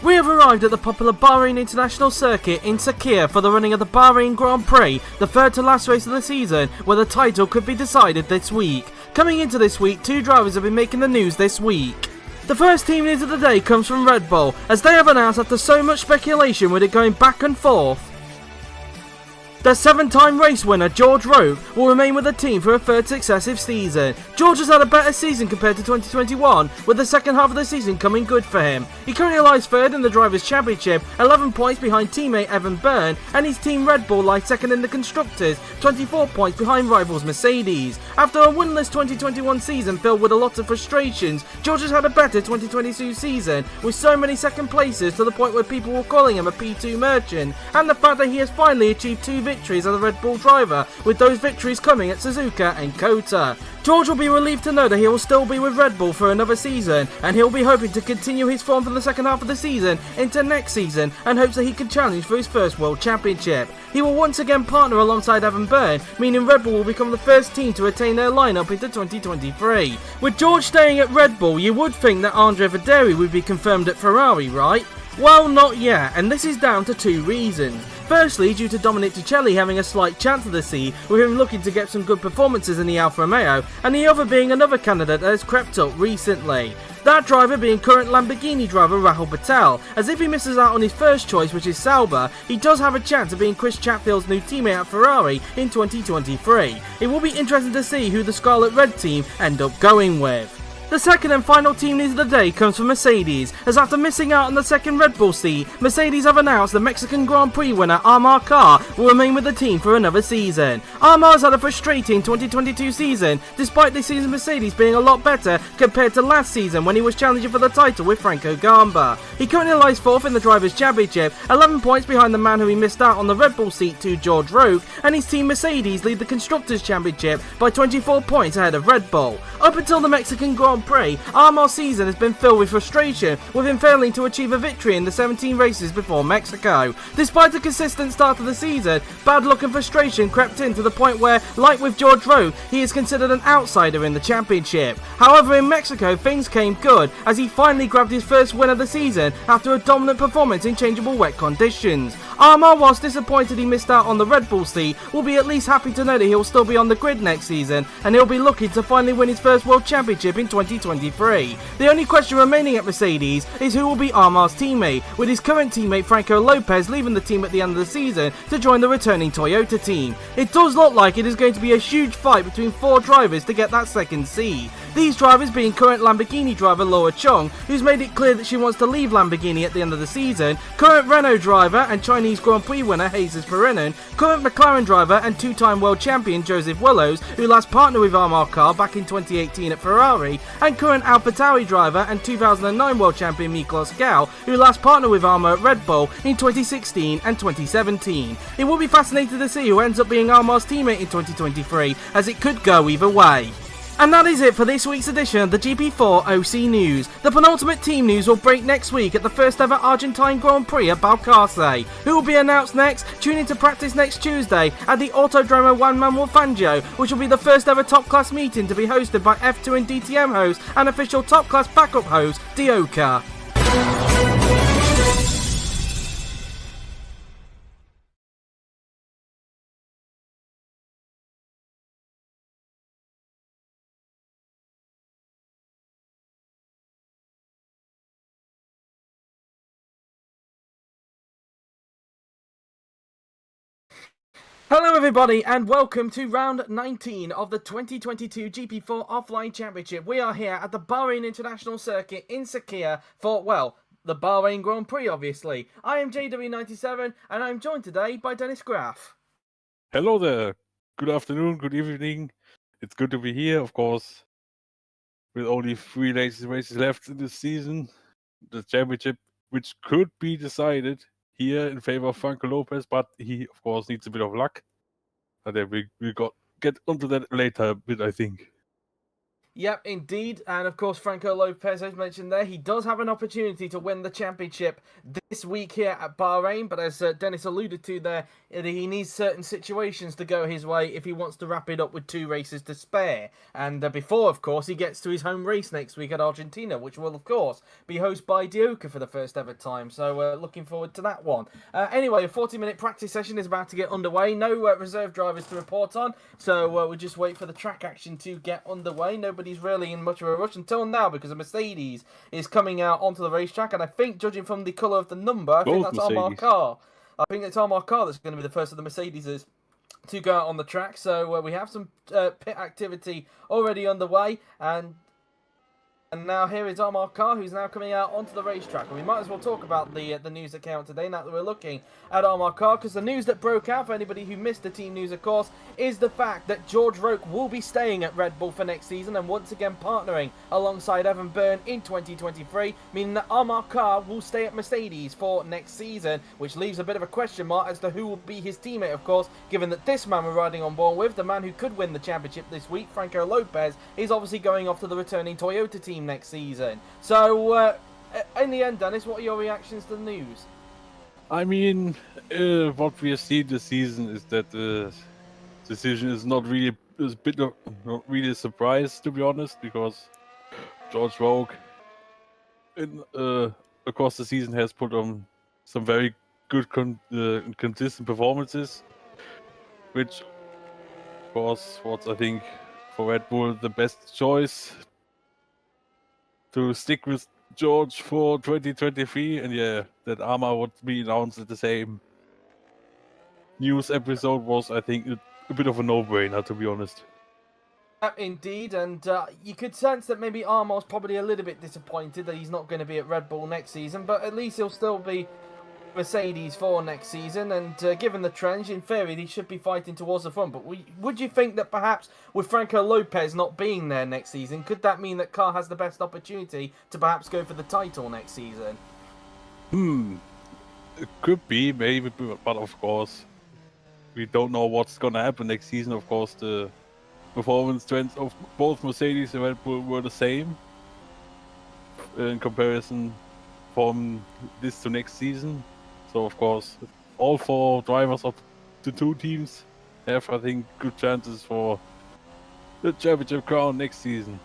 We have arrived at the popular Bahrain International Circuit in Sakhir for the running of the Bahrain Grand Prix, the third to last race of the season, where the title could be decided this week. Coming into this week, two drivers have been making the news this week. The first team news of the day comes from Red Bull, as they have announced after so much speculation with it going back and forth, their seven-time race winner, George Roque, will remain with the team for a third successive season. George has had a better season compared to 2021, with the second half of the season coming good for him. He currently lies third in the Drivers' Championship, 11 points behind teammate Evan Byrne, and his team Red Bull lies second in the Constructors, 24 points behind rivals Mercedes. After a winless 2021 season filled with a lot of frustrations, George has had a better 2022 season, with so many second places to the point where people were calling him a P2 merchant, and the fact that he has finally achieved two victories as a Red Bull driver, with those victories coming at Suzuka and Kota. George will be relieved to know that he will still be with Red Bull for another season, and he'll be hoping to continue his form from the second half of the season into next season, and hopes that he can challenge for his first World Championship. He will once again partner alongside Evan Byrne, meaning Red Bull will become the first team to attain their lineup into 2023. With George staying at Red Bull, you would think that Andre Verderi would be confirmed at Ferrari, right? Well, not yet, and this is down to two reasons. Firstly, due to Dominic Ticelli having a slight chance of the seat, with him looking to get some good performances in the Alfa Romeo, and the other being another candidate that has crept up recently. That driver being current Lamborghini driver Rahul Patel, as if he misses out on his first choice, which is Sauber, he does have a chance of being Chris Chatfield's new teammate at Ferrari in 2023. It will be interesting to see who the Scarlet Red team end up going with. The second and final team news of the day comes from Mercedes, as after missing out on the second Red Bull seat, Mercedes have announced the Mexican Grand Prix winner Amar Kar will remain with the team for another season. Amar has had a frustrating 2022 season, despite this season's Mercedes being a lot better compared to last season when he was challenging for the title with Franco Gamba. He currently lies fourth in the Drivers' Championship, 11 points behind the man who he missed out on the Red Bull seat to George Roque, and his team Mercedes lead the Constructors' Championship by 24 points ahead of Red Bull. Up until the Mexican Grand Prix, Amar's season has been filled with frustration, with him failing to achieve a victory in the 17 races before Mexico. Despite a consistent start to the season, bad luck and frustration crept in to the point where, like with George Roque, he is considered an outsider in the championship. However, in Mexico, things came good, as he finally grabbed his first win of the season after a dominant performance in changeable wet conditions. Amar, whilst disappointed he missed out on the Red Bull seat, will be at least happy to know that he'll still be on the grid next season, and he'll be looking to finally win his first World Championship in 2023. The only question remaining at Mercedes is who will be Amar's teammate, with his current teammate Franco Lopez leaving the team at the end of the season to join the returning Toyota team. It does look like it is going to be a huge fight between four drivers to get that second seat. These drivers being current Lamborghini driver Laura Chung, who's made it clear that she wants to leave Lamborghini at the end of the season, current Renault driver and Chinese Grand Prix winner Jesus Perinen, current McLaren driver and two-time world champion Joseph Willows, who last partnered with Amar Kar back in 2018 at Ferrari, and current AlphaTauri driver and 2009 world champion Miklos Gal, who last partnered with Amar at Red Bull in 2016 and 2017. It will be fascinating to see who ends up being Amar's teammate in 2023, as it could go either way. And that is it for this week's edition of the GP4 OC News. The penultimate team news will break next week at the first ever Argentine Grand Prix at Balcarce. Who will be announced next? Tune in to practice next Tuesday at the Autodromo Juan Manuel Fangio, which will be the first ever top class meeting to be hosted by F2 and DTM host and official top class backup host, Dioka. Hello everybody and welcome to round 19 of the 2022 GP4 Offline Championship. We are here at the Bahrain International Circuit in Sakhir for, well, the Bahrain Grand Prix obviously. I am JW97 and I'm joined today by Dennis Graff. Hello there. Good afternoon, good evening. It's good to be here, of course. With only 3 races left in this season, the championship, which could be decided here in favor of Franco Lopez, but he, of course, needs a bit of luck. And then we'll get onto that later a bit, I think. Yep, indeed. And of course, Franco Lopez, as mentioned there, he does have an opportunity to win the championship this week here at Bahrain, but as Dennis alluded to there, he needs certain situations to go his way if he wants to wrap it up with 2 races to spare. And before, of course, he gets to his home race next week at Argentina, which will, of course, be hosted by Dioka for the first ever time. So looking forward to that one. Anyway, a 40-minute practice session is about to get underway. No reserve drivers to report on, so we'll just wait for the track action to get underway. Nobody's really in much of a rush until now because a Mercedes is coming out onto the racetrack, and I think, judging from the colour of the number, I think that's Armar Carr. I think it's Armar Carr that's going to be the first of the Mercedeses to go out on the track. So we have some pit activity already underway, and now here is Armar Carr, who's now coming out onto the racetrack. And we might as well talk about the news account today, now that we're looking at Armar Carr, because the news that broke out, for anybody who missed the team news, of course, is the fact that George Roque will be staying at Red Bull for next season and once again partnering alongside Evan Byrne in 2023, meaning that Armar Carr will stay at Mercedes for next season, which leaves a bit of a question mark as to who will be his teammate, of course, given that this man we're riding on board with, the man who could win the championship this week, Franco Lopez, is obviously going off to the returning Toyota team next season. So, in the end, Dennis, what are your reactions to the news? I mean, what we have seen this season is that the decision is not really a surprise, to be honest, because George Roque across the season has put on some very good consistent performances, which of course was, I think, for Red Bull the best choice to stick with George for 2023, and yeah, that Armar would be announced at the same news episode was, I think, a bit of a no-brainer, to be honest. Indeed, and you could sense that maybe Armar's probably a little bit disappointed that he's not going to be at Red Bull next season, but at least he'll still be Mercedes for next season, and given the trends, in theory, he should be fighting towards the front. But would you think that perhaps with Franco Lopez not being there next season, could that mean that Carr has the best opportunity to perhaps go for the title next season? It could be, maybe, but of course, we don't know what's going to happen next season. Of course, the performance trends of both Mercedes and Red Bull were the same in comparison from this to next season. So, of course, all 4 drivers of the 2 teams have, I think, good chances for the championship crown next season.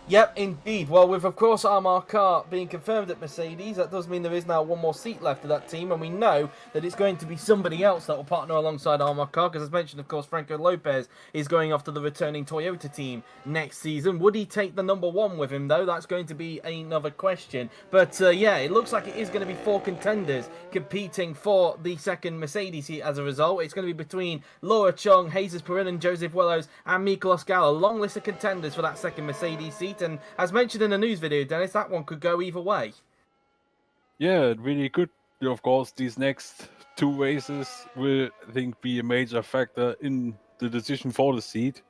Yep, indeed. Well, with, of course, Armar Carr being confirmed at Mercedes, that does mean there is now 1 more seat left of that team, and we know that it's going to be somebody else that will partner alongside Armar Carr, because as mentioned, of course, Franco Lopez is going off to the returning Toyota team next season. Would he take the number 1 with him, though? That's going to be another question. But, yeah, it looks like it is going to be 4 contenders competing for the second Mercedes seat as a result. It's going to be between Laura Chung, Jesus Perrin, and Joseph Willows, and Miklos Gala. Long list of contenders for that second Mercedes seat. And as mentioned in the news video, Dennis, that one could go either way. Yeah, it really could. Of course, these next 2 races will, I think, be a major factor in the decision for the seat.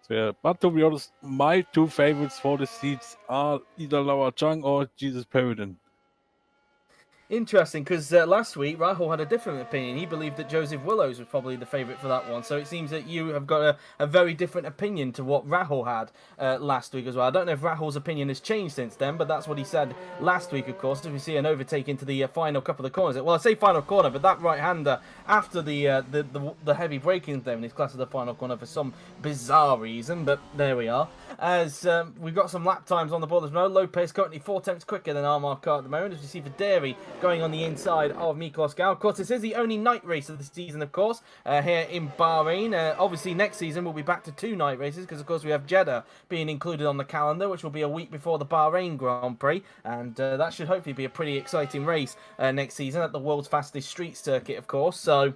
So, yeah, but to be honest, my 2 favorites for the seats are either Laura Chung or Jesus Perrin. Interesting, because last week Rahul had a different opinion. He believed that Joseph Willows was probably the favourite for that one. So it seems that you have got a very different opinion to what Rahul had last week as well. I don't know if Rahul's opinion has changed since then, but that's what he said last week, of course. As we see an overtake into the final couple of corners. Well, I say final corner, but that right-hander after the heavy braking there in his class of the final corner for some bizarre reason. But there we are. As we've got some lap times on the board as well. Lopez currently 4 tenths quicker than Armar Carr at the moment, as we see for Dairy going on the inside of Miklos Gala. Of course, this is the only night race of the season, of course, here in Bahrain. Obviously, next season we'll be back to 2 night races, because, of course, we have Jeddah being included on the calendar, which will be a week before the Bahrain Grand Prix, and that should hopefully be a pretty exciting race next season at the world's fastest street circuit, of course. So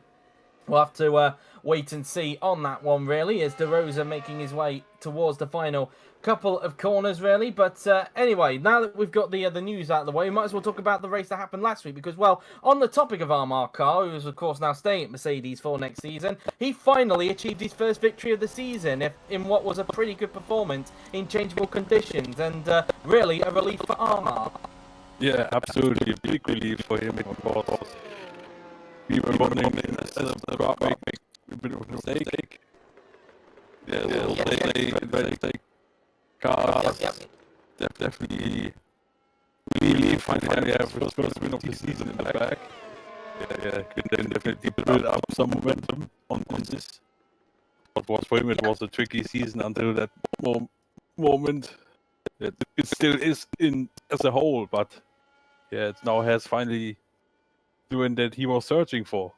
we'll have to wait and see on that one, really, as De Rosa making his way towards the final couple of corners, really. But anyway, now that we've got the news out of the way, we might as well talk about the race that happened last week, because, well, on the topic of Armar Carr, who is, of course, now staying at Mercedes for next season, he finally achieved his first victory of the season in what was a pretty good performance in changeable conditions, and really a relief for Armar. Yeah, absolutely. Big relief for him, of course. We were running in the set of the rock, make a bit of a mistake. Yeah, they take cars. Definitely relief finally have his first win of the season in the bag. Yeah, can definitely build up some momentum on this. What was for him, it was a tricky season until that moment. It still is in as a whole, but yeah, it now has finally doing that he was searching for.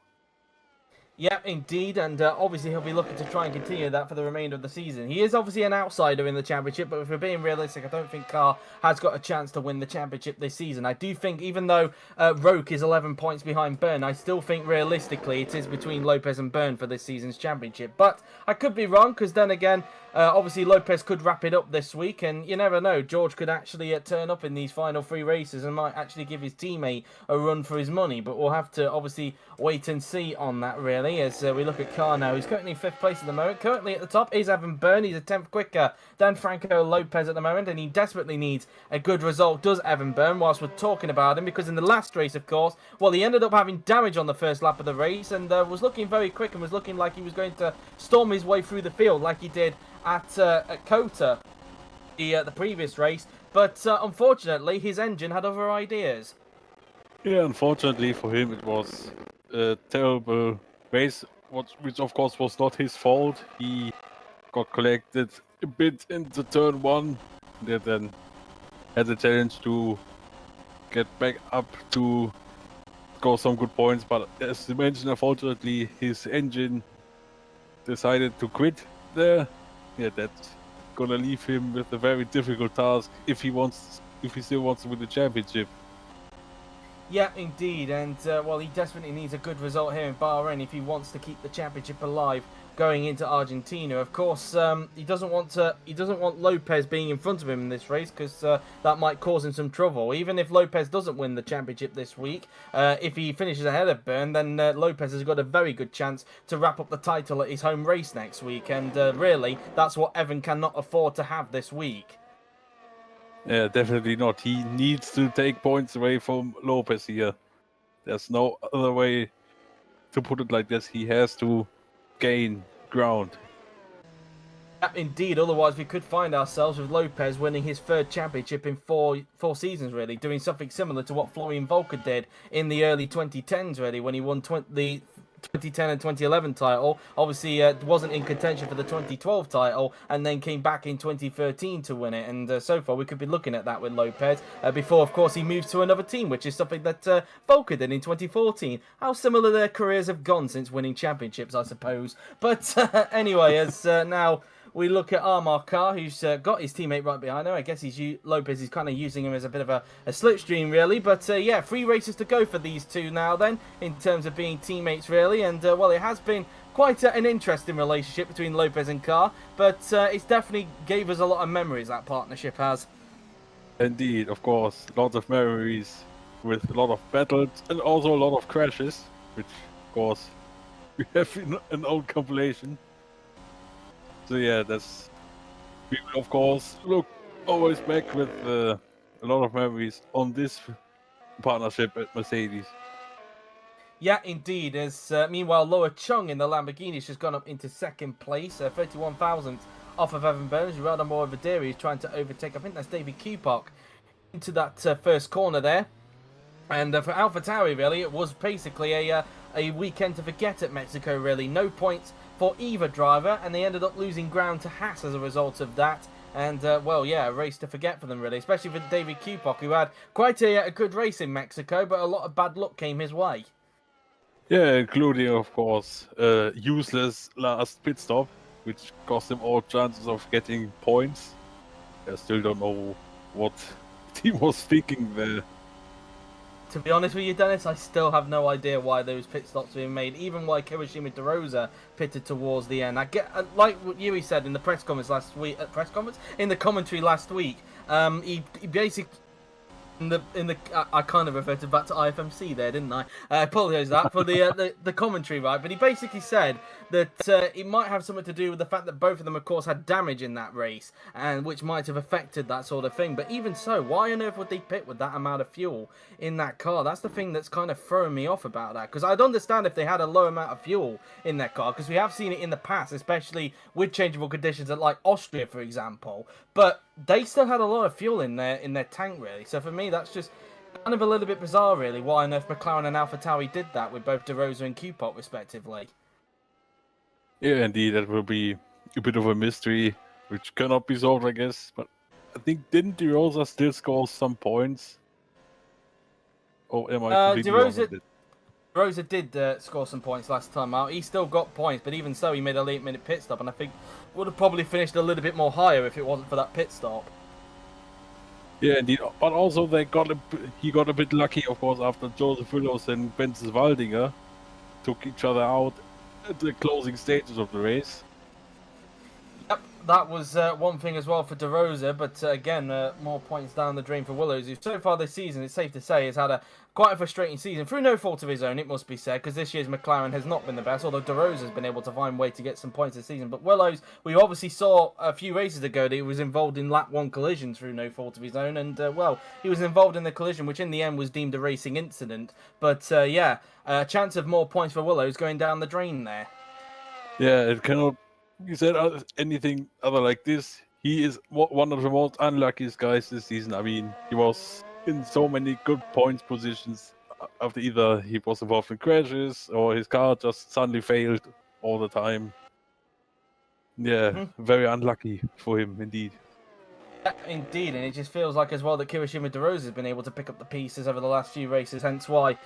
Yeah, indeed, and obviously he'll be looking to try and continue that for the remainder of the season. He is obviously an outsider in the championship, but if we're being realistic, I don't think Carr has got a chance to win the championship this season. I do think, even though Roke is 11 points behind Byrne, I still think realistically it is between Lopez and Byrne for this season's championship. But I could be wrong, because then again, obviously Lopez could wrap it up this week, and you never know, George could actually turn up in these final 3 races and might actually give his teammate a run for his money, but we'll have to obviously wait and see on that, really. As we look at Carr now, he's currently in 5th place at the moment. Currently at the top is Evan Byrne. He's a 10th quicker than Franco Lopez at the moment, and he desperately needs a good result, does Evan Byrne, whilst we're talking about him, because in the last race, of course, well, he ended up having damage on the first lap of the race, and was looking very quick and was looking like he was going to storm his way through the field like he did at Kota, the previous race, but unfortunately, his engine had other ideas. Yeah, unfortunately for him, it was a terrible race, which of course was not his fault. He got collected a bit into turn 1, that then had the challenge to get back up to score some good points, but as you mentioned, unfortunately his engine decided to quit there. Yeah, that's gonna leave him with a very difficult task if he still wants to win the championship. Yeah, indeed, and well, he desperately needs a good result here in Bahrain if he wants to keep the championship alive going into Argentina. Of course, he doesn't want Lopez being in front of him in this race, because that might cause him some trouble. Even if Lopez doesn't win the championship this week, if he finishes ahead of Byrne, then Lopez has got a very good chance to wrap up the title at his home race next week, and really, that's what Evan cannot afford to have this week. Yeah, definitely not. He needs to take points away from Lopez here. There's no other way to put it like this. He has to gain ground. Indeed, otherwise we could find ourselves with Lopez winning his 3rd championship in four seasons, really, doing something similar to what Florian Volker did in the early 2010s, really, when he won the 2010 and 2011 title. Obviously, wasn't in contention for the 2012 title, and then came back in 2013 to win it. And so far, we could be looking at that with Lopez before, of course, he moves to another team, which is something that Volker did in 2014. How similar their careers have gone since winning championships, I suppose. But anyway, as now we look at Armar Carr, who's got his teammate right behind him. I guess Lopez is kind of using him as a bit of a slipstream, really. But yeah, 3 races to go for these two now then, in terms of being teammates, really. And well, it has been quite an interesting relationship between Lopez and Carr, but it's definitely gave us a lot of memories, that partnership has. Indeed, of course, lots of memories with a lot of battles and also a lot of crashes, which, of course, we have in an old compilation. So yeah, we will of course look always back with a lot of memories on this partnership at Mercedes. Yeah, indeed. As meanwhile, Loa Chung in the Lamborghini has just gone up into 2nd place, 31,000 off of Evan Byrne. Gerardo Morabaderi is trying to overtake, I think that's David Kupok, into that first corner there. And for AlphaTauri, really, it was basically a weekend to forget at Mexico, really. No points for either driver, and they ended up losing ground to Haas as a result of that. And, well, yeah, a race to forget for them, really, especially for David Kupok, who had quite a good race in Mexico, but a lot of bad luck came his way. Yeah, including, of course, useless last pit stop, which cost him all chances of getting points. I still don't know what he was thinking there. To be honest with you, Dennis, I still have no idea why those pit stops were being made, even why Kirishima DeRosa pitted towards the end. I get, like what Yui said in the press conference last week, in the commentary last week, he basically, I kind of referred back to IFMC there, didn't I? I apologise for the commentary, right? But he basically said that it might have something to do with the fact that both of them, of course, had damage in that race, and which might have affected that sort of thing. But even so, why on earth would they pit with that amount of fuel in that car? That's the thing that's kind of throwing me off about that, because I'd understand if they had a low amount of fuel in their car, because we have seen it in the past, especially with changeable conditions at like Austria, for example. But they still had a lot of fuel in their tank, really. So for me, that's just Kind of a little bit bizarre, really, why on earth McLaren and AlphaTauri did that with both De Rosa and Q-Pop, respectively. Yeah, indeed, that will be a bit of a mystery, which cannot be solved, I guess. But I think didn't De Rosa still score some points? Or am I De completely wrong on Rosa, this? Rosa did score some points last time out. He still got points, but even so, he made a late-minute pit stop, and I think would have probably finished a little bit more higher if it wasn't for that pit stop. Yeah, indeed. But also he got a bit lucky, of course, after Joseph Willows and Benson Waldinger took each other out at the closing stages of the race. Yep, that was one thing as well for De Rosa, but again, more points down the drain for Willows, who so far this season, it's safe to say, has had quite a frustrating season, through no fault of his own, it must be said, because this year's McLaren has not been the best, although De Rosa has been able to find a way to get some points this season. But Willows, we obviously saw a few races ago that he was involved in lap 1 collision through no fault of his own, and, well, he was involved in the collision, which in the end was deemed a racing incident. But, yeah, a chance of more points for Willows going down the drain there. Yeah, it cannot be said anything other like this. He is one of the most unluckiest guys this season. I mean, he was in so many good points positions after either he was involved in crashes or his car just suddenly failed all the time. Yeah, very unlucky for him indeed. Indeed, and it just feels like as well that Kirishima De Rosa has been able to pick up the pieces over the last few races, hence why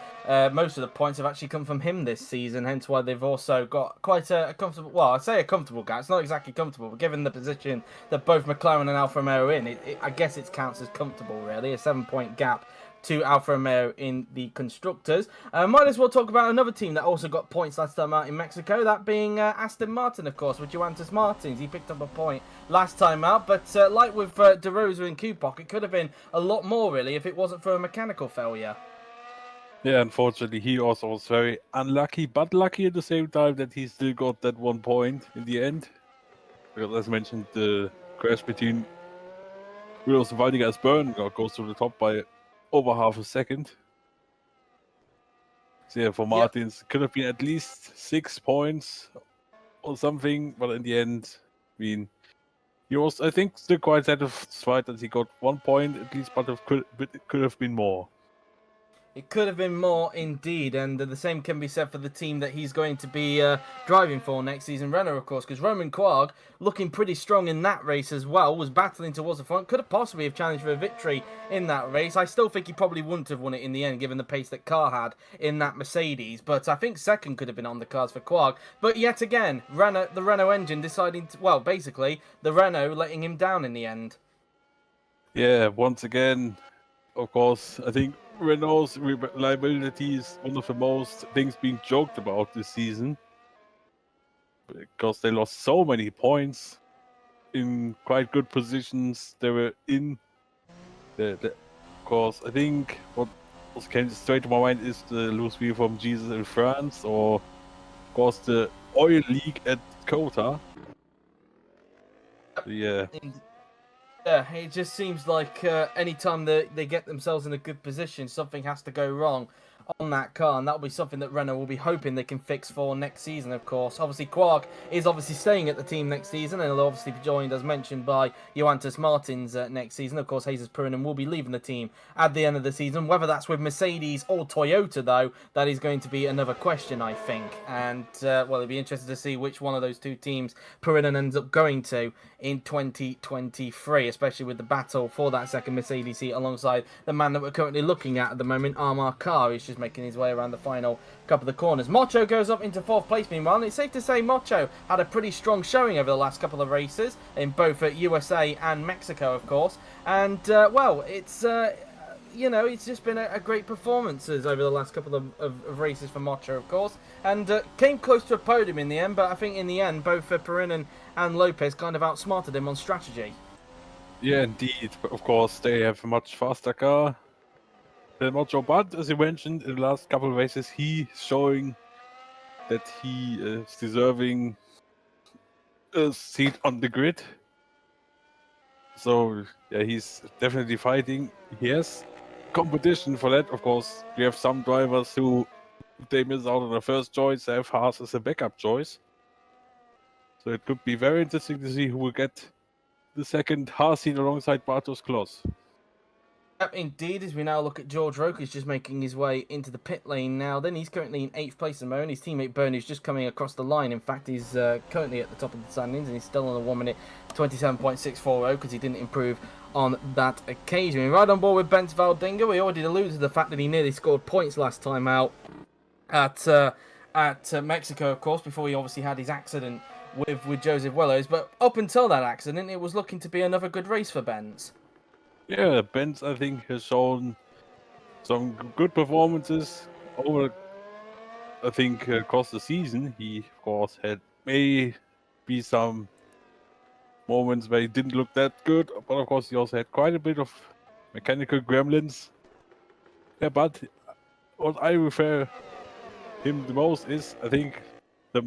most of the points have actually come from him this season, hence why they've also got quite a comfortable, well, I'd say a comfortable gap. It's not exactly comfortable, but given the position that both McLaren and Alfa Romeo are in, I guess it counts as comfortable, really, a 7-point gap to Alfa Romeo in the Constructors. Might as well talk about another team that also got points last time out in Mexico, that being Aston Martin, of course, with Joantis Martins. He picked up a point last time out, but like with De Rosa and Kupok, it could have been a lot more, really, if it wasn't for a mechanical failure. Yeah, unfortunately, he also was very unlucky, but lucky at the same time that he still got that 1 point in the end. Because as mentioned, the crash between Willows and Waldinger as Berninger goes to the top by over half a second. So yeah, for Martins, could have been at least 6 points or something, but in the end, I mean, he was, I think, still quite satisfied that he got 1 point at least, but it could have been more. It could have been more indeed, and the same can be said for the team that he's going to be driving for next season, Renault, of course, because Roman Quarg, looking pretty strong in that race as well, was battling towards the front, could have possibly have challenged for a victory in that race. I still think he probably wouldn't have won it in the end, given the pace that Carr had in that Mercedes, but I think second could have been on the cards for Quarg. But yet again, the Renault engine deciding to, well, basically, the Renault letting him down in the end. Yeah, once again, of course, I think Renault's reliability is one of the most things being joked about this season. Because they lost so many points in quite good positions. They were in of course, I think what came straight to my mind is the loose wheel from Jesus in France, or of course the oil leak at Kota. Yeah. Yeah, it just seems like anytime they get themselves in a good position, something has to go wrong on that car, and that'll be something that Renault will be hoping they can fix for next season, of course. Obviously, Quark is obviously staying at the team next season, and he'll obviously be joined, as mentioned, by Joantis Martins next season. Of course, Jesus Purinen will be leaving the team at the end of the season. Whether that's with Mercedes or Toyota, though, that is going to be another question, I think. And, well, it'll be interesting to see which one of those two teams Purinen ends up going to in 2023, especially with the battle for that second Mercedes seat alongside the man that we're currently looking at the moment, Amar Kar, who's just making his way around the final couple of the corners. Mocho goes up into 4th place meanwhile, and it's safe to say Mocho had a pretty strong showing over the last couple of races in both USA and Mexico, of course. And, well, it's... you know, it's just been a great performances over the last couple of races for Mocho, of course, and came close to a podium in the end, but I think in the end, both Purinen and Lopez kind of outsmarted him on strategy. Yeah, indeed. But of course, they have a much faster car than Mocho, but as you mentioned, in the last couple of races, he's showing that he is deserving a seat on the grid. So, yeah, he's definitely fighting. He has competition for that. Of course, we have some drivers who, if they miss out on the first choice, they have Haas as a backup choice. So it could be very interesting to see who will get the second Haas seat alongside Bartos Kloss. Yep, indeed, as we now look at George Roker's just making his way into the pit lane now. Then he's currently in 8th place at the moment. His teammate Bernie's just coming across the line. In fact, he's currently at the top of the standings, and he's still on a 1 minute 27.640 because he didn't improve on that occasion. We're right on board with Bence Valdinga. We already alluded to the fact that he nearly scored points last time out at Mexico, of course, before he obviously had his accident with Joseph Willows. But up until that accident, it was looking to be another good race for Bence. Yeah, Benz, I think, has shown some good performances over, I think, across the season. He, of course, had maybe some moments where he didn't look that good, but of course, he also had quite a bit of mechanical gremlins. Yeah, but what I refer him the most is, I think, the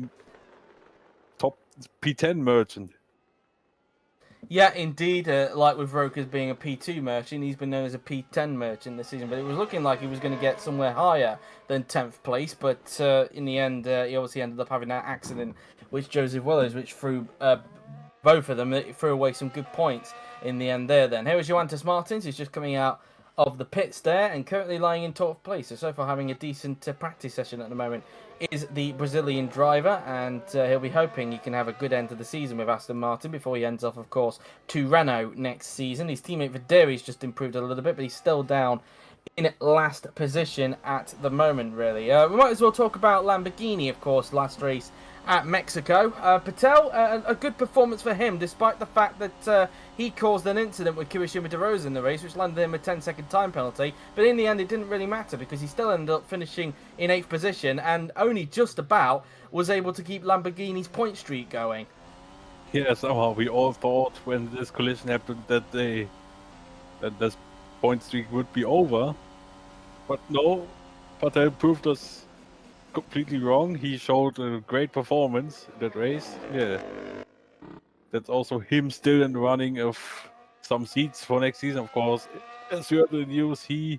top P10 merchant. Yeah, indeed. Like with Roker's being a P2 merchant, he's been known as a P10 merchant this season. But it was looking like he was going to get somewhere higher than 10th place. But in the end, he obviously ended up having that accident with Joseph Willows, which threw both of them. It threw away some good points in the end there. Then here is Joantis Martins. He's just coming out of the pits there and currently lying in 12th place. So far having a decent practice session at the moment is the Brazilian driver, and he'll be hoping he can have a good end to the season with Aston Martin before he ends off, of course, to Renault next season. His teammate Verderi's just improved a little bit, but he's still down in last position at the moment, really. We might as well talk about Lamborghini, of course, last race at Mexico. Patel, a good performance for him, despite the fact that he caused an incident with Kirishima De Rosa in the race, which landed him a 10-second time penalty. But in the end, it didn't really matter because he still ended up finishing in 8th position and only just about was able to keep Lamborghini's point streak going. Yeah, somehow we all thought when this collision happened that this point streak would be over, but no, Patel proved us completely wrong. He showed a great performance in that race. Yeah, that's also him still in the running of some seats for next season. Of course, as you heard in the news, he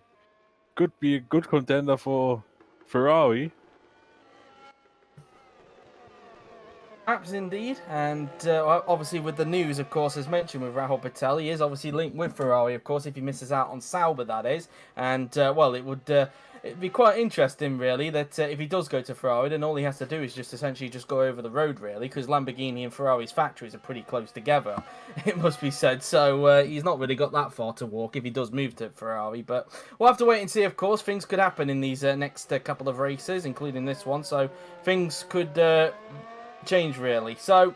could be a good contender for Ferrari. Perhaps indeed, and obviously with the news, of course, as mentioned with Rahul Patel, he is obviously linked with Ferrari, of course, if he misses out on Sauber, that is, and, well, it'd be quite interesting, really, that if he does go to Ferrari, then all he has to do is just essentially just go over the road, really, because Lamborghini and Ferrari's factories are pretty close together, it must be said, so he's not really got that far to walk if he does move to Ferrari, but we'll have to wait and see, of course. Things could happen in these next couple of races, including this one, so things could change, really. So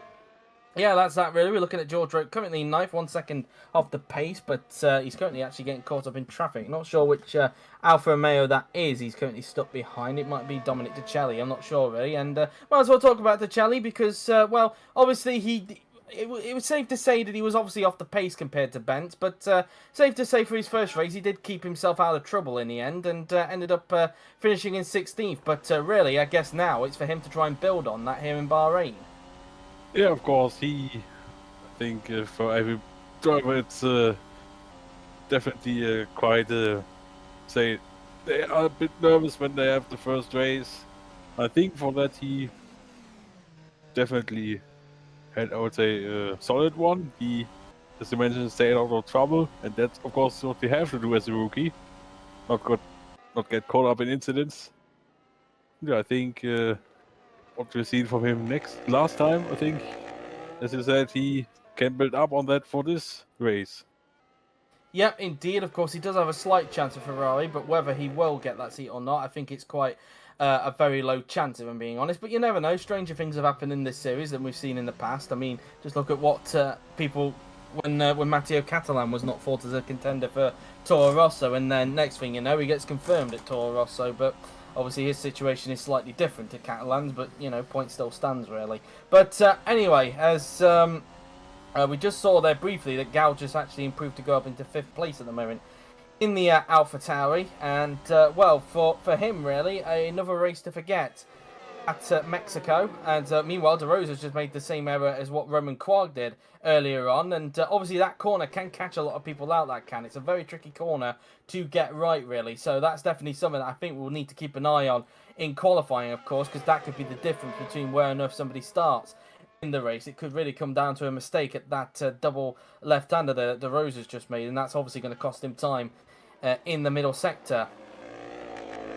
yeah, that's that, really. We're looking at George Roke currently in 9th, 1 second off the pace, but he's currently actually getting caught up in traffic. Not sure which Alfa Romeo that is. He's currently stuck behind. It might be Dominic Decelli. I'm not sure, really. And might as well talk about Decelli because, well, obviously it was safe to say that he was obviously off the pace compared to Bent, but safe to say for his first race he did keep himself out of trouble in the end and ended up finishing in 16th. But really, I guess now it's for him to try and build on that here in Bahrain. Yeah, of course, I think for every driver it's definitely quite, say, they are a bit nervous when they have the first race. I think for that he definitely had, I would say, a solid one. He, as you mentioned, stayed out of trouble, and that's of course what we have to do as a rookie. Not get caught up in incidents. Yeah, I think what we've seen from him last time, I think, as you said, he can build up on that for this race. Yep, indeed. Of course, he does have a slight chance of Ferrari, but whether he will get that seat or not, I think it's quite a very low chance, if I'm being honest. But you never know. Stranger things have happened in this series than we've seen in the past. I mean, just look at what people when Matteo Catalan was not thought as a contender for Toro Rosso, and then next thing you know, he gets confirmed at Toro Rosso. But obviously, his situation is slightly different to Catalan's, but you know, point still stands really. But anyway, as we just saw there briefly that Gal just actually improved to go up into 5th place at the moment in the AlphaTauri, and well, for him really, another race to forget at Mexico. And meanwhile, De Rosa's just made the same error as what Roman Quarg did earlier on, and obviously that corner can catch a lot of people out. That can. It's a very tricky corner to get right, really. So that's definitely something that I think we'll need to keep an eye on in qualifying, of course, because that could be the difference between where on earth somebody starts in the race. It could really come down to a mistake at that double left-hander that De Rosa's just made, and that's obviously going to cost him time in the middle sector.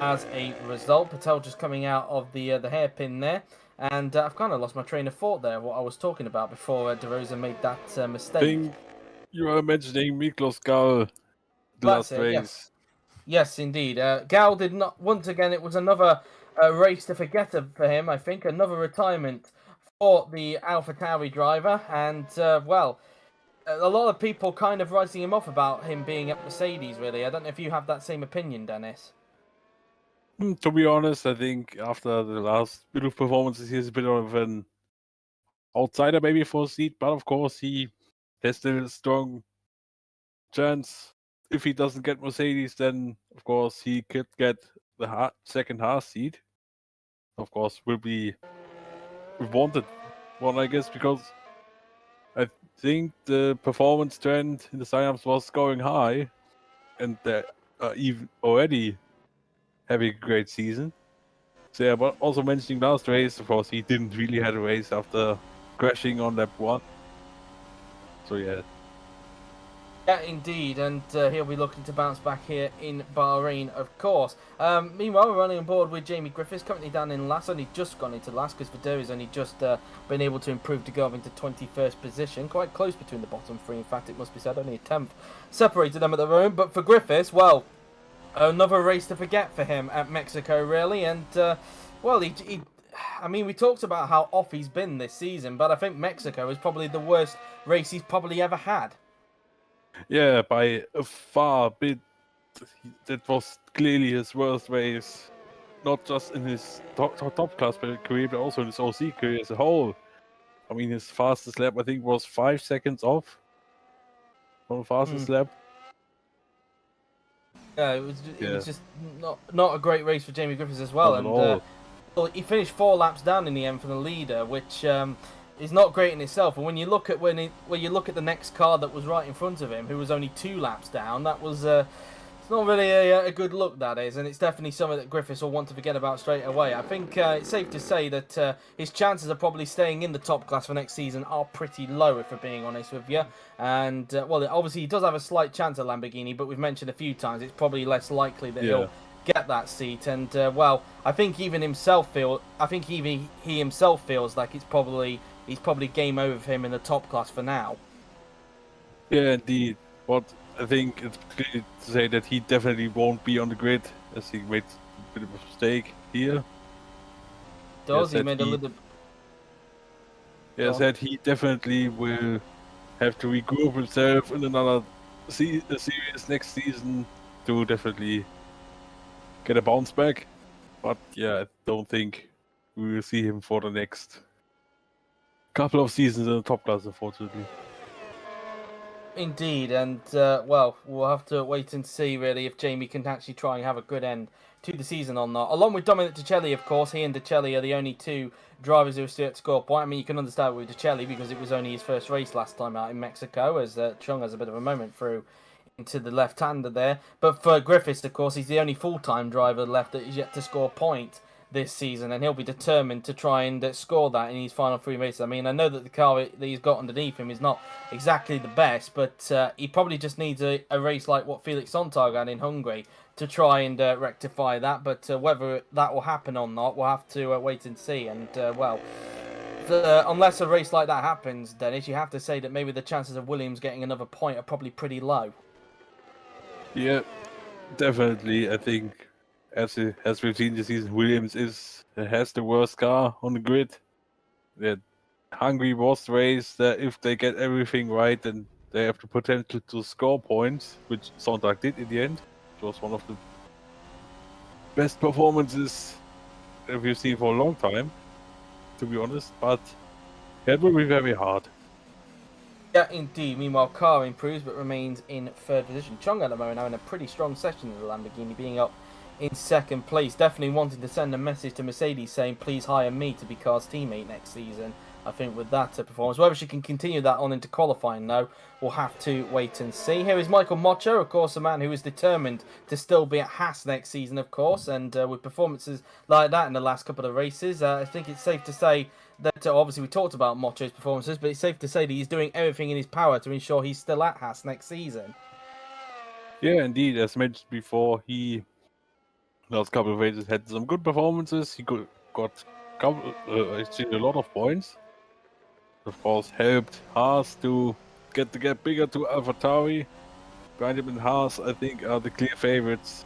As a result, Patel just coming out of the hairpin there, and I've kind of lost my train of thought there. What I was talking about before De Rosa made that mistake. I think you are mentioning Miklos Gal the That's last it. race. Yes, indeed. Gal did not. Once again, it was another race to forget for him. I think another retirement for the AlphaTauri driver, and well, a lot of people kind of writing him off about him being at Mercedes. Really, I don't know if you have that same opinion, Dennis. To be honest, I think after the last bit of performances, he's a bit of an outsider maybe for a seat, but of course he has still a strong chance. If he doesn't get Mercedes, then of course he could get the second Haas seat. Of course, will be a wanted one, I guess, because I think the performance trend in the signups was going high, and they're even already having a great season. So yeah, but also mentioning last race, of course, he didn't really have a race after crashing on lap 1. So yeah. Yeah, indeed, and he'll be looking to bounce back here in Bahrain, of course. Meanwhile, we're running on board with Jamie Griffiths, currently down in last, only just gone into last, because Verderi's only just been able to improve to go up into 21st position. Quite close between the bottom three, in fact, it must be said, only a 10th separated them at the moment. But for Griffiths, well, another race to forget for him at Mexico, really, and, well, I mean, we talked about how off he's been this season, but I think Mexico is probably the worst race he's probably ever had. Yeah, by a far bit, that was clearly his worst race, not just in his top class career, but also in his OC career as a whole. I mean, his fastest lap, I think, was 5 seconds off from the fastest lap. Yeah, it was just not a great race for Jamie Griffiths as well, Not at all. well, he finished 4 laps down in the end for the leader, which is not great in itself. And when you look at when you look at the next car that was right in front of him, who was only 2 laps down, that was it's not really a good look, that is, and it's definitely something that Griffiths will want to forget about straight away. I think it's safe to say that his chances of probably staying in the top class for next season are pretty low, if we're being honest with you. And well, obviously he does have a slight chance at Lamborghini, but we've mentioned a few times it's probably less likely that he'll get that seat. And well, I think even he himself feels like he's probably game over for him in the top class for now. Yeah, indeed. But I think it's clear to say that he definitely won't be on the grid, as he made a bit of a mistake here. He made a little. Yeah, said he definitely will have to regroup himself in another series next season to definitely get a bounce back. But yeah, I don't think we will see him for the next couple of seasons in the top class, unfortunately. Indeed, and well, we'll have to wait and see really if Jamie can actually try and have a good end to the season or not. Along with Dominic Decelli, of course, he and Decelli are the only 2 drivers who are still at score point. I mean, you can understand with Decelli because it was only his first race last time out in Mexico, as Chung has a bit of a moment through into the left-hander there. But for Griffiths, of course, he's the only full-time driver left that is yet to score a point this season, and he'll be determined to try and score that in his final 3 races. I mean, I know that the car that he's got underneath him is not exactly the best, but he probably just needs a race like what Felix Sontag had in Hungary to try and rectify that. But whether that will happen or not, we'll have to wait and see. And well, unless a race like that happens, Dennis, you have to say that maybe the chances of Williams getting another point are probably pretty low. Yeah, definitely. I think as we've seen this season, Williams has the worst car on the grid. That Hungary was the race that if they get everything right, then they have the potential to score points, which Sonntag did in the end. It was one of the best performances that we've seen for a long time, to be honest. But it will be very hard. Yeah, indeed. Meanwhile, Carr improves but remains in 3rd position. Chung at the moment having a pretty strong session in the Lamborghini, being up in 2nd place. Definitely wanting to send a message to Mercedes saying, please hire me to be Carr's teammate next season. I think with that performance. Whether she can continue that on into qualifying, though, we'll have to wait and see. Here is Michael Mocho, of course, a man who is determined to still be at Haas next season, of course. And with performances like that in the last couple of races, I think it's safe to say that, obviously, we talked about Mocho's performances, but it's safe to say that he's doing everything in his power to ensure he's still at Haas next season. Yeah, indeed. As mentioned before, he last couple of races had some good performances. He got actually a lot of points. Of course, helped Haas to get the gap bigger to AlphaTauri. Behind him and Haas, I think, are the clear favorites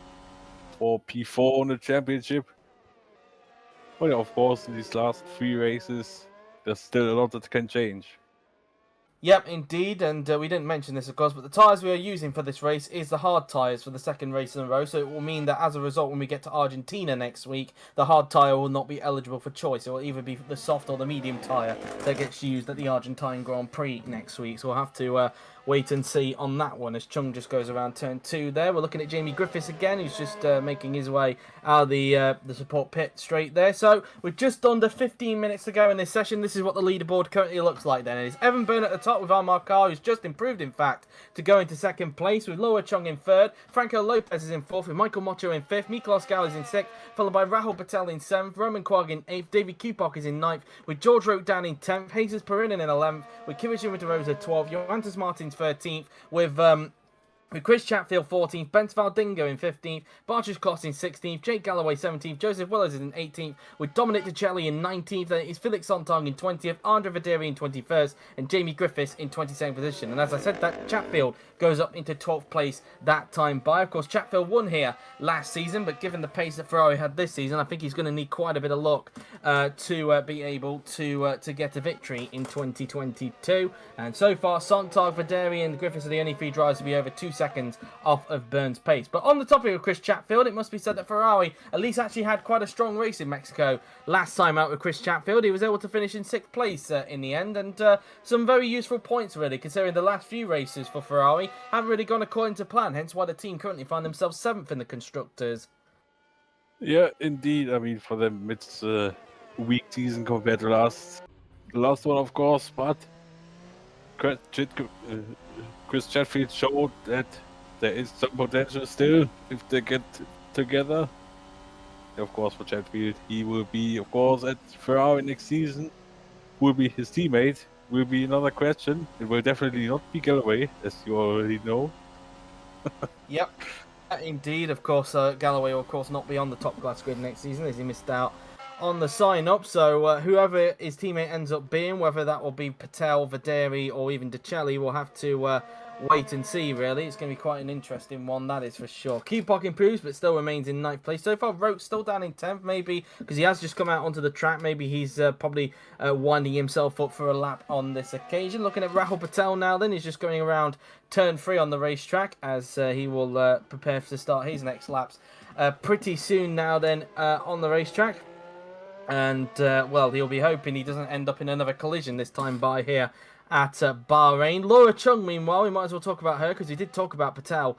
for P4 in the championship. But yeah, of course, in these last 3 races, there's still a lot that can change. Yep, indeed, and we didn't mention this, of course, but the tyres we are using for this race is the hard tyres for the second race in a row, so it will mean that as a result, when we get to Argentina next week, the hard tyre will not be eligible for choice. It will either be the soft or the medium tyre that gets used at the Argentine Grand Prix next week, so we'll have to wait and see on that one as Chung just goes around turn 2 there. We're looking at Jamie Griffiths again, who's just making his way out of the support pit straight there. So we're just under 15 minutes to go in this session. This is what the leaderboard currently looks like then. It is Evan Byrne at the top with Amar Carr, who's just improved, in fact, to go into second place, with Laura Chung in third. Franco Lopez is in fourth, with Michael Mocho in fifth. Miklos Gal is in sixth, followed by Rahul Patel in seventh. Roman Quagg in eighth. David Kupok is in ninth, with George Rote down in 10th. Jesus Perinen in 11th, with Kivishima de Rosa 12th. Johannes Martins 13th, with Chris Chatfield 14th, Bent Valdingo in 15th, Bartsch Kloss in 16th, Jake Galloway 17th, Joseph Willers in 18th, with Dominic DeCelli in 19th, then it's Felix Sontag in 20th, Andre Vaderi in 21st, and Jamie Griffiths in 22nd position. And as I said, that Chatfield goes up into 12th place that time by. Of course, Chatfield won here last season, but given the pace that Ferrari had this season, I think he's going to need quite a bit of luck to be able to get a victory in 2022. And so far, Sontag, Vaderi, and Griffiths are the only 3 drivers to be over 2 seconds off of Byrne's pace. But on the topic of Chris Chatfield, it must be said that Ferrari at least actually had quite a strong race in Mexico last time out with Chris Chatfield. He was able to finish in 6th place in the end, and some very useful points really, considering the last few races for Ferrari haven't really gone according to plan, hence why the team currently find themselves 7th in the Constructors. Yeah, indeed. I mean, for them, it's a weak season compared to the last one, of course, but Chris Chatfield showed that there is some potential still if they get together. Of course, for Chatfield, he will be, of course, at Ferrari next season. Who will be his teammate will be another question. It will definitely not be Galloway, as you already know. Yep. Indeed, of course, Galloway will, of course, not be on the top class grid next season as he missed out on the sign-up. So whoever his teammate ends up being, whether that will be Patel, Vaderi, or even DeCelli, we'll have to wait and see, really. It's going to be quite an interesting one, that is for sure. Kupok improves, but still remains in 9th place. So far, Rote's still down in 10th, maybe, because he has just come out onto the track. Maybe he's probably winding himself up for a lap on this occasion. Looking at Rahul Patel now, then, he's just going around turn 3 on the racetrack as he will prepare to start his next laps pretty soon now, then, on the racetrack. And, well, he'll be hoping he doesn't end up in another collision this time by here at Bahrain. Laura Chung, meanwhile, we might as well talk about her because we did talk about Patel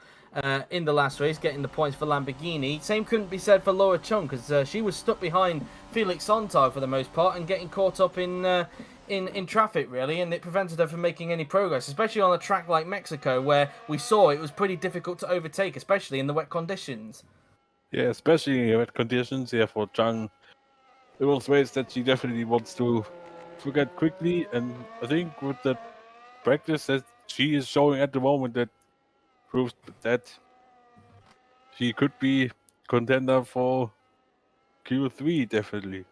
in the last race, getting the points for Lamborghini. Same couldn't be said for Laura Chung because she was stuck behind Felix Sontag for the most part and getting caught up in traffic, really, and it prevented her from making any progress, especially on a track like Mexico where we saw it was pretty difficult to overtake, especially in the wet conditions. Yeah, especially in wet conditions. Yeah, for Zhang, it was ways that she definitely wants to forget quickly, and I think with the practice that she is showing at the moment, that proves that she could be contender for Q3, definitely.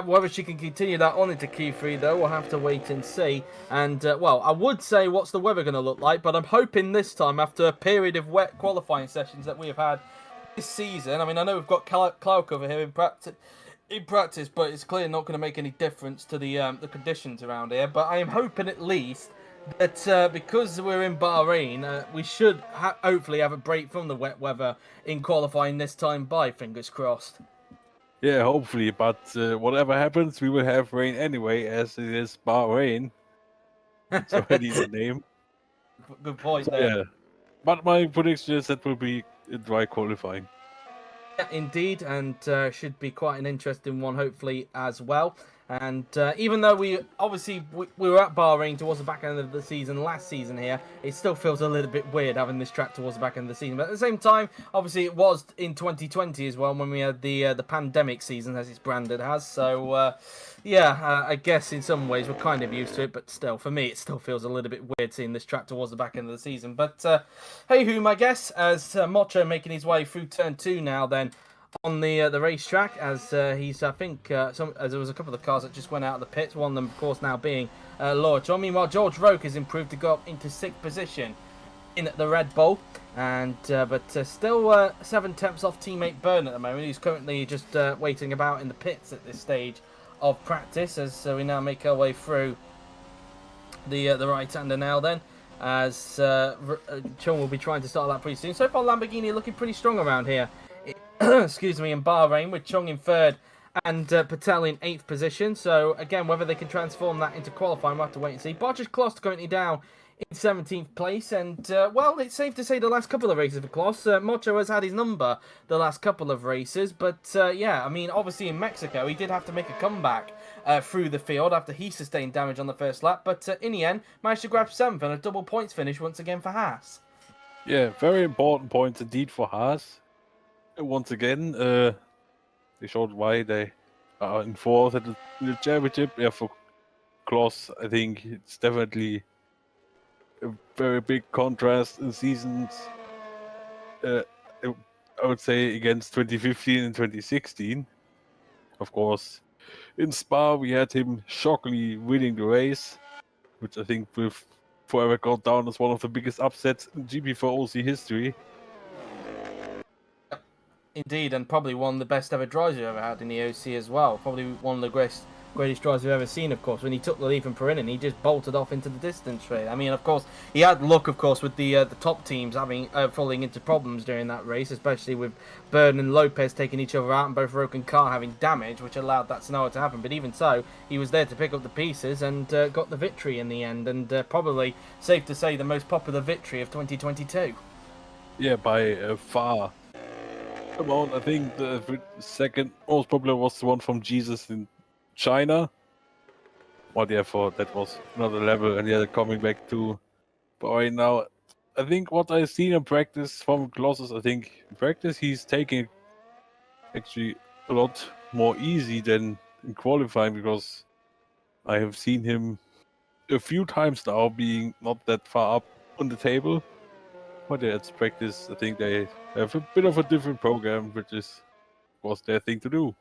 Whether she can continue that on into Q3, though, we'll have to wait and see. And, well, I would say what's the weather going to look like, but I'm hoping this time, after a period of wet qualifying sessions that we have had this season, I mean, I know we've got cloud cover here in practice, but it's clearly not going to make any difference to the conditions around here. But I am hoping at least that because we're in Bahrain, we should hopefully have a break from the wet weather in qualifying this time by, fingers crossed. Yeah, hopefully, but whatever happens, we will have rain anyway, as it is Bahrain. It's already the name. Good point So, there. yeah, but my prediction is that will be a dry qualifying. Yeah, indeed, and should be quite an interesting one, hopefully, as well. And even though we were at Bahrain towards the back end of the season last season here, it still feels a little bit weird having this track towards the back end of the season. But at the same time, obviously it was in 2020 as well when we had the pandemic season, as it's branded as. So yeah, I guess in some ways we're kind of used to it, but still, for me, it still feels a little bit weird seeing this track towards the back end of the season. But hey, whom I guess as Mocho making his way through turn 2 now, then on the racetrack, as he's, I think, as there was a couple of cars that just went out of the pits, one of them, of course, now being Laura John. Meanwhile, George Roke has improved to go up into 6th position in the Red Bull, and but still 7 tenths off teammate Byrne at the moment, who's currently just waiting about in the pits at this stage of practice, as we now make our way through the right-hander now then, as Chung will be trying to start that pretty soon. So far, Lamborghini looking pretty strong around here. Excuse me, in Bahrain, with Chung in 3rd and Patel in 8th position. So again, whether they can transform that into qualifying, we'll have to wait and see. Bodger's Kloss currently down in 17th place, and well, it's safe to say the last couple of races for Kloss, Mocho has had his number the last couple of races, but yeah, I mean, obviously in Mexico he did have to make a comeback through the field after he sustained damage on the first lap, but in the end managed to grab 7th and a double points finish once again for Haas. Yeah, very important points indeed for Haas. Once again, they showed why they are in 4th at the championship. Yeah, for Kloss, I think it's definitely a very big contrast in seasons. I would say against 2015 and 2016. Of course, in Spa we had him shockingly winning the race, which I think will forever go down as one of the biggest upsets in GP4 OC history. Indeed, and probably one of the best ever drives we've ever had in the OC as well. Probably one of the greatest drives we've ever seen, of course. When he took the lead from Perrin, he just bolted off into the distance straight. I mean, of course, he had luck, of course, with the top teams having falling into problems during that race, especially with Byrne and Lopez taking each other out and both Roke and Carr having damage, which allowed that scenario to happen. But even so, he was there to pick up the pieces and got the victory in the end. And probably, safe to say, the most popular victory of 2022. Yeah, by far. I think the second most popular was the one from Jesus in China. Well, therefore, that was another level, and yeah, coming back to Bahrain now. I think what I've seen in practice from Kloss, I think in practice he's taking actually a lot more easy than in qualifying, because I have seen him a few times now being not that far up on the table. But yeah, it's practice. I think they have a bit of a different program, which is, of course, their thing to do.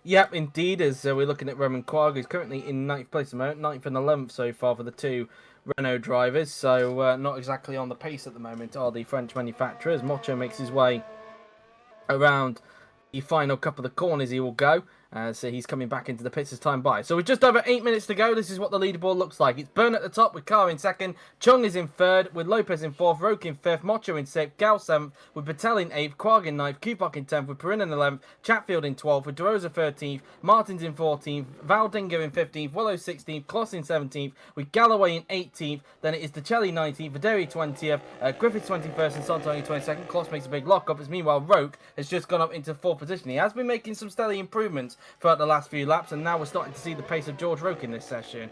Yep, indeed, as we're looking at Roman Quagg, who's currently in 9th place at the moment, 9th and 11th so far for the two Renault drivers, so not exactly on the pace at the moment are the French manufacturers. Mocho makes his way around the final couple of corners he will go. So he's coming back into the pits as time by. So with just over 8 minutes to go, this is what the leaderboard looks like. It's Byrne at the top with Carr in 2nd. Chung is in 3rd with Lopez in 4th. Roke in 5th. Mocho in 6th. Gal 7th with Patel in 8th. Quagg in 9th. Kupok in 10th with Perrin in 11th. Chatfield in 12th with DeRosa 13th. Martins in 14th. Valdinger in 15th. Willow 16th. Kloss in 17th with Galloway in 18th. Then it is Decelli 19th. Videri 20th. Griffiths 21st and Santoni 22nd. Kloss makes a big lock-up, as meanwhile Roke has just gone up into 4th position. He has been making some steady improvements throughout the last few laps, and now we're starting to see the pace of George Roke in this session.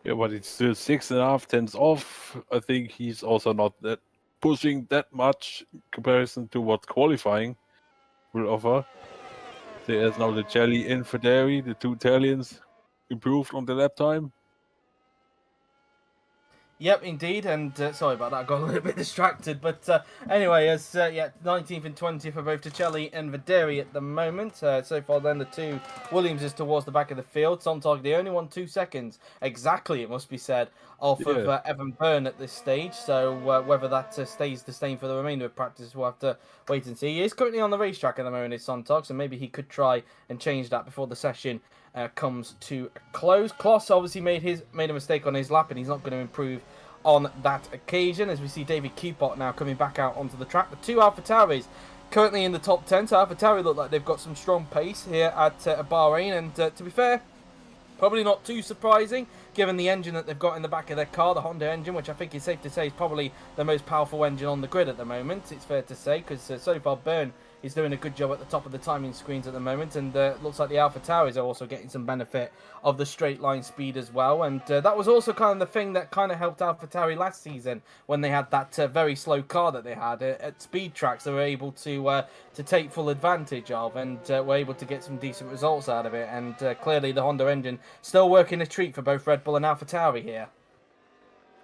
Yeah, but it's still 6.5 tenths off. I think he's also not that pushing that much in comparison to what qualifying will offer. There's now the Jelly and Federi, the two Italians, improved on the lap time. Yep, indeed, and sorry about that, I got a little bit distracted, but anyway, as yeah, 19th and 20th for both Ticelli and Videri at the moment. So far then, the two Williamses towards the back of the field. Sontag, the only one 2 seconds, exactly, it must be said, off of Evan Byrne at this stage, so whether that stays the same for the remainder of practice, we'll have to wait and see. He is currently on the racetrack at the moment, is Sontag, so maybe he could try and change that before the session comes to a close. Kloss obviously made a mistake on his lap, and he's not going to improve on that occasion, as we see David Kupot now coming back out onto the track. The two AlphaTauris currently in the top 10, so AlphaTauri look like they've got some strong pace here at Bahrain, and to be fair, probably not too surprising, given the engine that they've got in the back of their car, the Honda engine, which I think is safe to say is probably the most powerful engine on the grid at the moment, it's fair to say, because so far Byrne is doing a good job at the top of the timing screens at the moment, and looks like the AlphaTauris are also getting some benefit of the straight line speed as well, and that was also kind of the thing that kind of helped AlphaTauri last season when they had that very slow car that they had at speed tracks. They were able to take full advantage of, and were able to get some decent results out of it, and clearly the Honda engine still working a treat for both Red Bull and AlphaTauri here.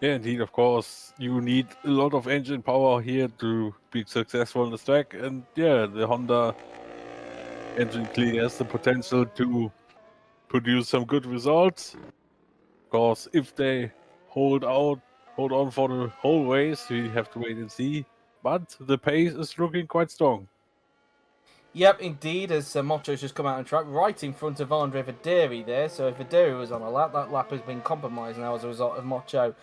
Yeah, indeed, of course, you need a lot of engine power here to be successful on the track, and yeah, the Honda engine clearly has the potential to produce some good results. Of course, if they hold on for the whole race, we have to wait and see, but the pace is looking quite strong. Yep, indeed, as Mocho's just come out on track, right in front of Andre Verderi there. So if Verderi was on a lap, that lap has been compromised now as a result of Mocho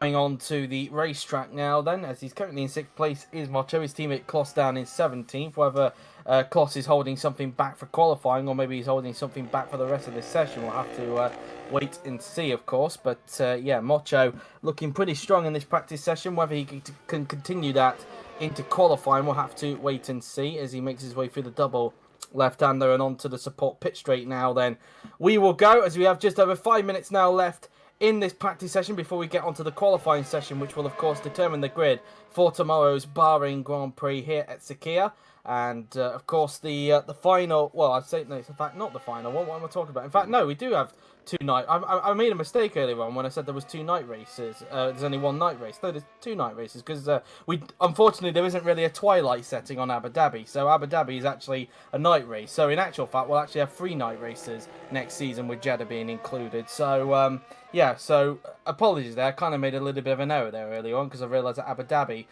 going on to the racetrack now then, as he's currently in 6th place is Mocho. His teammate Kloss down in 17th, whether Kloss is holding something back for qualifying or maybe he's holding something back for the rest of this session. We'll have to wait and see, of course, but yeah, Mocho looking pretty strong in this practice session. Whether he can continue that into qualifying, we'll have to wait and see as he makes his way through the double left-hander and onto the support pit straight now then. We will go as we have just over 5 minutes now left in this practice session before we get onto the qualifying session, which will of course determine the grid for tomorrow's Bahrain Grand Prix here at Sakhir. And of course the final, well, I'd say no, it's in fact not the final. What am I talking about? In fact, no, we do have two night. I made a mistake earlier on when I said there was 2 night races. There's only 1 night race. No, there's 2 night races because we unfortunately there isn't really a twilight setting on Abu Dhabi. So Abu Dhabi is actually a night race. So in actual fact, we'll actually have 3 night races next season with Jeddah being included. So yeah, so apologies there. I kind of made a little bit of an error there earlier on because I realised that Abu Dhabi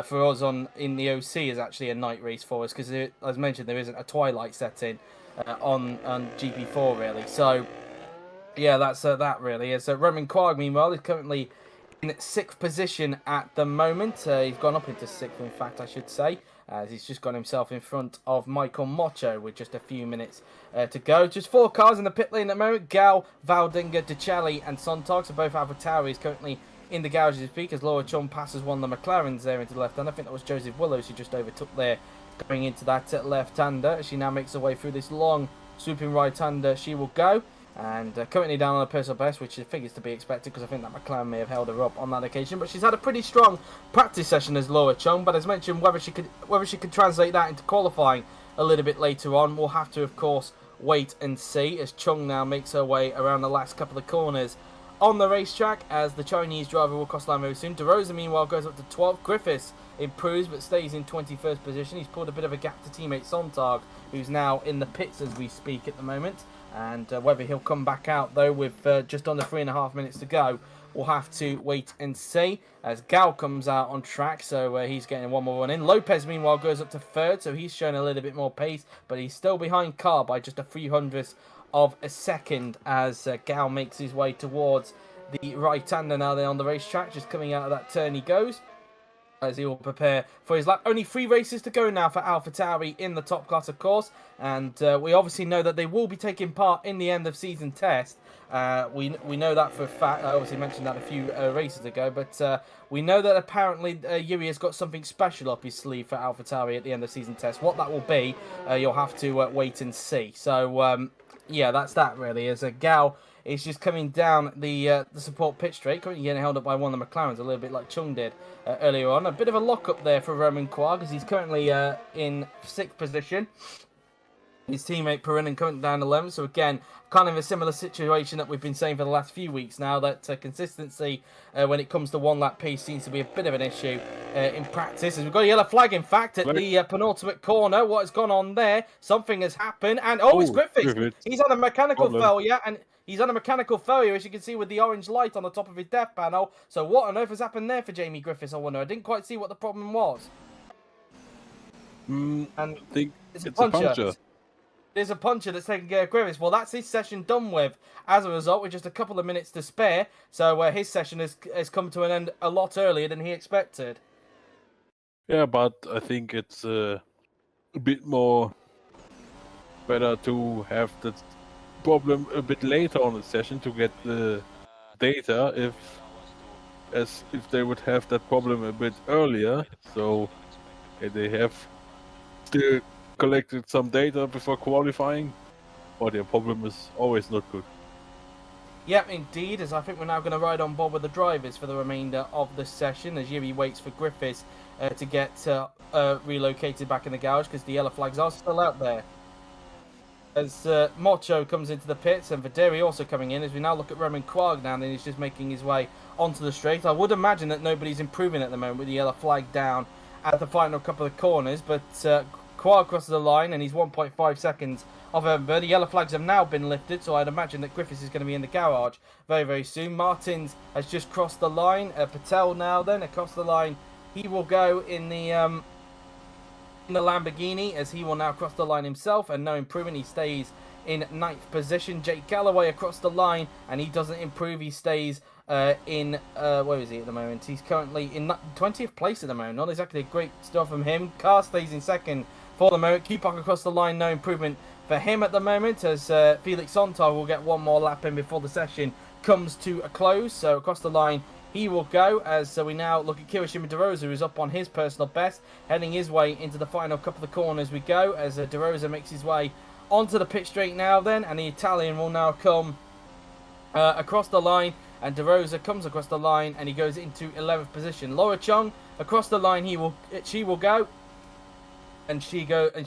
for us in the OC is actually a night race for us because, as mentioned, there isn't a twilight setting on GP4 really. So yeah, that's that really is. Roman Quarg, meanwhile, is currently in 6th position at the moment. He's gone up into 6th, in fact, I should say, as he's just got himself in front of Michael Mocho with just a few minutes to go. Just 4 cars in the pit lane at the moment. Gal, Valdinger, Decelli and Sontag. So both AlphaTauri is currently in the garage as we speak as Laura Chum passes one of the McLarens there into the left hand. I think that was Joseph Willows who just overtook there going into that left-hander. She now makes her way through this long swooping right-hander. She will go. And currently down on a personal best, which I think is to be expected because I think that McLaren may have held her up on that occasion. But she's had a pretty strong practice session as Laura Chung. But as mentioned, whether she could translate that into qualifying a little bit later on, we'll have to, of course, wait and see. As Chung now makes her way around the last couple of corners on the racetrack, as the Chinese driver will cross line very soon. De Rosa, meanwhile, goes up to 12th. Griffiths improves but stays in 21st position. He's pulled a bit of a gap to teammate Sontag, who's now in the pits as we speak at the moment. And whether he'll come back out, though, with just under 3.5 minutes to go, we'll have to wait and see. As Gal comes out on track, so he's getting one more run in. Lopez, meanwhile, goes up to 3rd, so he's showing a little bit more pace, but he's still behind Carr by just a 300th of a second as Gal makes his way towards the right-hander now there on the racetrack. Just coming out of that turn he goes, as he will prepare for his lap. Only 3 races to go now for AlphaTauri in the top class, of course. And we obviously know that they will be taking part in the end-of-season test. We know that for a fact. I obviously mentioned that a few races ago. But we know that apparently Yuri has got something special up his sleeve for AlphaTauri at the end-of-season test. What that will be, you'll have to wait and see. So, yeah, that's that, really. As a Gal is just coming down the support pit straight, currently getting held up by one of the McLarens, a little bit like Chung did earlier on. A bit of a lock-up there for Roman Quarg, as he's currently in 6th position. His teammate Perrin coming down 11th, so again, kind of a similar situation that we've been saying for the last few weeks now, that consistency when it comes to one-lap pace seems to be a bit of an issue in practice. As we've got a yellow flag, in fact, at the penultimate corner. What has gone on there? Something has happened, and it's Griffiths. He's on a mechanical failure, and he's on a mechanical failure, as you can see, with the orange light on the top of his death panel. So what on earth has happened there for Jamie Griffiths, I wonder? I didn't quite see what the problem was. And I think it's a puncture. There's a puncher that's taking care of Griffiths. Well, that's his session done with. As a result, with just a couple of minutes to spare. So his session has come to an end a lot earlier than he expected. Yeah, but I think it's a bit more better to have the problem a bit later on the session to get the data if they would have that problem a bit earlier. So they have still collected some data before qualifying, but their problem is always not good. Yep, indeed, as I think we're now going to ride on board with the drivers for the remainder of the session as Yuri waits for Griffiths to get relocated back in the garage because the yellow flags are still out there. As Mocho comes into the pits and Videri also coming in, as we now look at Roman Quarg now, and then he's just making his way onto the straight. I would imagine that nobody's improving at the moment with the yellow flag down at the final couple of corners, but Quarg crosses the line and he's 1.5 seconds of Ember. The yellow flags have now been lifted, so I'd imagine that Griffiths is going to be in the garage very, very soon. Martins has just crossed the line. Patel now then across the line. He will go in the Lamborghini as he will now cross the line himself, and no improvement. He stays in 9th position. Jake Galloway across the line and he doesn't improve. He stays in where is he at the moment? He's currently in 20th place at the moment. Not exactly great stuff from him. Carr stays in 2nd for the moment. Kupok across the line, no improvement for him at the moment, as Felix Sontag will get one more lap in before the session comes to a close. So across the line he will go, as we now look at Kirishima DeRosa, who's up on his personal best, heading his way into the final couple of corners we go, as DeRosa makes his way onto the pit straight now then, and the Italian will now come across the line, and DeRosa comes across the line and he goes into 11th position. Laura Chung across the line, she will go, and she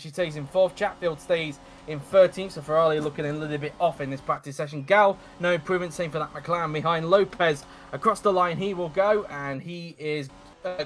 stays in 4th. Chatfield stays in 13th, so Ferrari looking a little bit off in this practice session. Gal, no improvement, same for that McLaren behind. Lopez across the line, he will go, and he is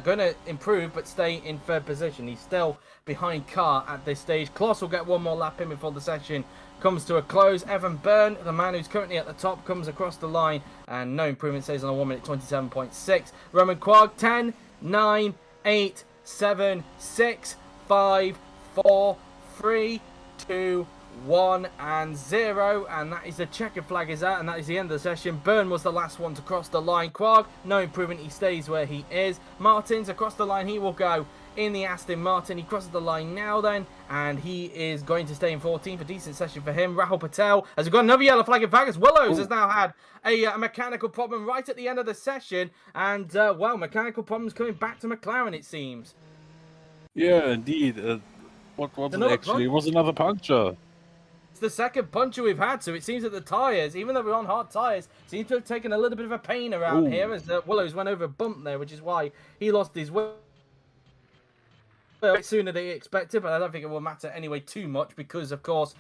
going to improve but stay in 3rd position. He's still behind Carr at this stage. Kloss will get one more lap in before the session comes to a close. Evan Byrne, the man who's currently at the top, comes across the line, and no improvement, stays on a 1 minute 27.6. Roman Quarg, 10, 9, 8, 7, 6, 5, 4, 3, 2, 1 and 0, and that is the checkered flag is out, and that is the end of the session. Byrne was the last one to cross the line. Quarg, no improvement, he stays where he is. Martins across the line, he will go in the Aston Martin. He crosses the line now then, and he is going to stay in 14th. A decent session for him. Rahul Patel has got another yellow flag in fact, as Willows has now had a mechanical problem right at the end of the session, and well, mechanical problems coming back to McLaren, it seems. Yeah, indeed. What was it actually? It was another puncture. It's the second puncture we've had, so it seems that the tyres, even though we're on hard tyres, seem to have taken a little bit of a pain around here, as Willows went over a bump there, which is why he lost his way a bit sooner than he expected, but I don't think it will matter anyway too much, because of course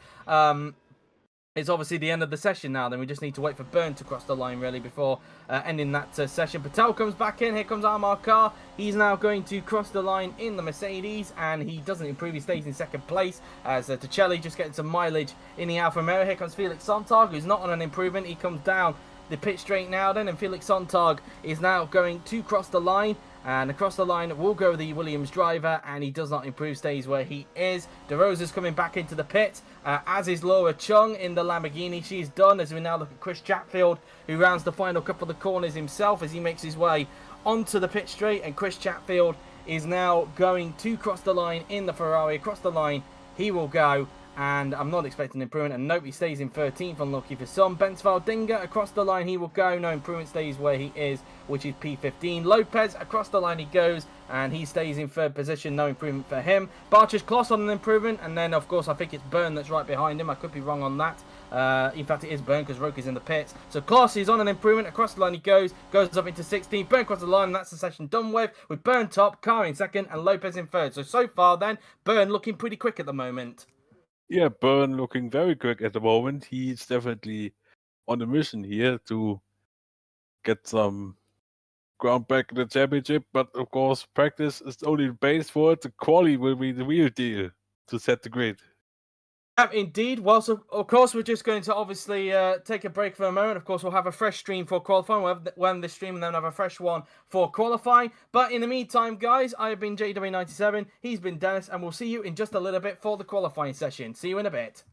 it's obviously the end of the session now. Then we just need to wait for Byrne to cross the line really before ending that session. Patel comes back in. Here comes Amar Carr. He's now going to cross the line in the Mercedes, and he doesn't improve. He stays in 2nd place, as Ticelli just getting some mileage in the Alfa Romeo. Here comes Felix Sontag, who's not on an improvement. He comes down the pit straight now then, and Felix Sontag is now going to cross the line. And across the line will go the Williams driver, and he does not improve, stays where he is. DeRosa's coming back into the pit, as is Laura Chung in the Lamborghini. She's done, as we now look at Chris Chatfield, who rounds the final couple of the corners himself as he makes his way onto the pit straight. And Chris Chatfield is now going to cross the line in the Ferrari. Across the line he will go, and I'm not expecting improvement. And nope, he stays in 13th, unlucky for some. Bensval Dinger across the line he will go, no improvement, stays where he is, which is P15. Lopez across the line he goes, and he stays in 3rd position, no improvement for him. Barch's Kloss on an improvement, and then of course I think it's Byrne that's right behind him. I could be wrong on that. In fact it is Byrne, because Roke is in the pits. So Kloss is on an improvement. Across the line he goes up into 16th. Byrne across the line, and that's the session done with Byrne top, Carr in 2nd, and Lopez in 3rd. So far then, Byrne looking pretty quick at the moment. Yeah, Byrne looking very quick at the moment. He's definitely on a mission here to get some ground back in the championship, but of course practice is only the base for it. The quali will be the real deal to set the grid. Yeah, indeed. Well, so of course we're just going to obviously take a break for a moment. Of course we'll have a fresh stream for qualifying. We'll end this stream and then have a fresh one for qualifying. But in the meantime, guys, I have been JW97. He's been Dennis, and we'll see you in just a little bit for the qualifying session. See you in a bit.